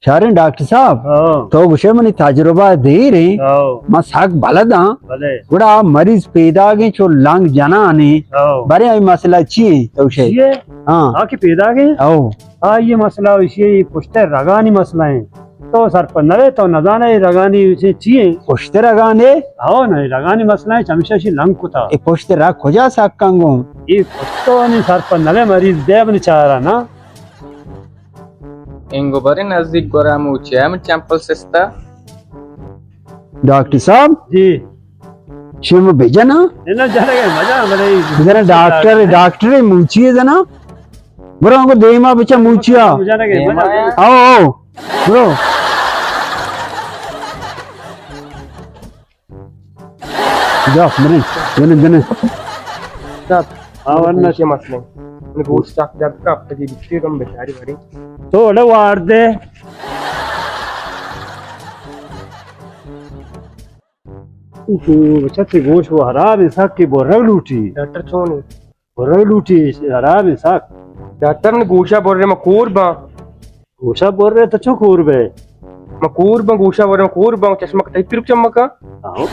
शारे डॉक्टर साहब तो गुशे मनी तजुर्बा दे रहे मा साक बलदा गुड़ा मरीज पैदा के जो लंग जना आने बरे आई मसला ची तो शे हां आके पैदा के हां ये मसला इसे पुश्ते रगानी मसला है तो सर पर नवे तो न जाने रगानी से चाहिए पुश्ते रगाने हां नहीं रगानी मसला है हमेशा से लंग को था ए पुश्ते रग खोजा साक कंगो ये पुश्तो नहीं सर पर नवे मरीज देव ने चाह रहा ना इंगो बरे नजदीक गोरा मुझे हम चैंपल सिस्ता डॉक्टर साहब जी शिव भेजा ना ना जाने के मजा मेरे जरा डॉक्टर मुंची है ना ब्रो को देमा बच्चा मुंचिया जाने के मजा आओ ब्रो जा मेरे जने हाँ वरना के मसले मैंने गोश्त चाक जब का अब तक ये बिस्ती कम बेचारी भरी तो ले वार दे बच्चा ते गोश वो हराम इंसाक की बोरग लूटी डॉक्टर छोनी बोरग लूटी हराम इंसाक डॉक्टर ने गोशा बोल रहे मकूर बा गोशा बोल रहे तो चुप हो रहे मकूर बा गोशा बोल रहे मकूर बा चश्मा कटाई फिर चमका आओ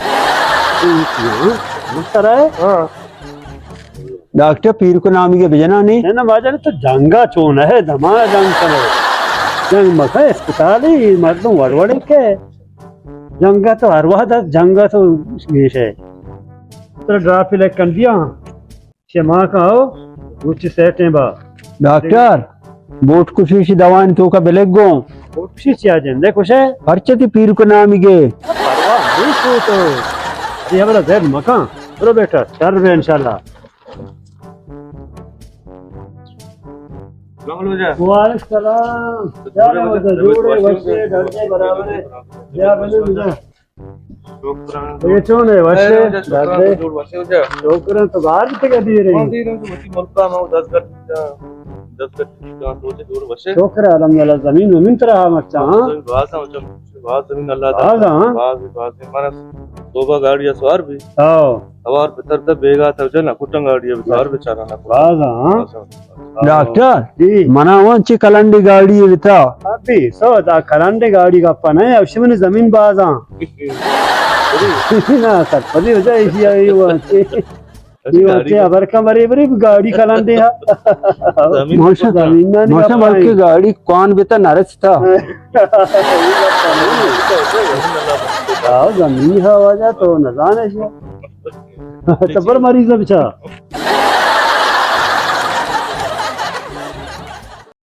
मत रहा है हाँ डॉक्टर पीर को नाम के भेजना नहीं ना बाजा तो जंगा चोन है धमाल जंग करे जंग मका अस्पताल ही मर्दों वड़वड़े के जंगा तो हरवा था जंगा तो गेश है तो ड्राफ ले कर दिया क्षमा का हो कुछ सेट है बा डॉक्टर बोट कुछ ही दवा तो का बेलेग गो कुछ ही चाहिए जंदे कुछ है परचती पीर को नाम के परवाह नहीं तो ये हमारा जैद मका चलो बेटा चल रहे इंशाल्लाह वालेकुम सलाम क्या होता जोड़े वैसे ढलने बराबर है क्या बने मुझे ये चोन है वैसे ढलने छोकरा तो बाहर तक दे रही छोकरा अलहमदुलिल्लाह जमीन में तरह मच्चा हां तोबा गाड़िया सवार भी सवार पे तरता बेगा था जना कुटंग गाड़िया सवार बेचारा ना डॉक्टर जी मना वंची कलंडी गाड़ी विता अभी सो दा कलंडे गाड़ी का पना है अब में जमीन बाजा ना सर पदी हो जाए इसी आई वो ये अबर का बड़ी बड़ी गाड़ी कलंडे है मौसम की गाड़ी कौन बेता नरस था जमीन है वजह तो न जाने से तबर मरीज है बेचा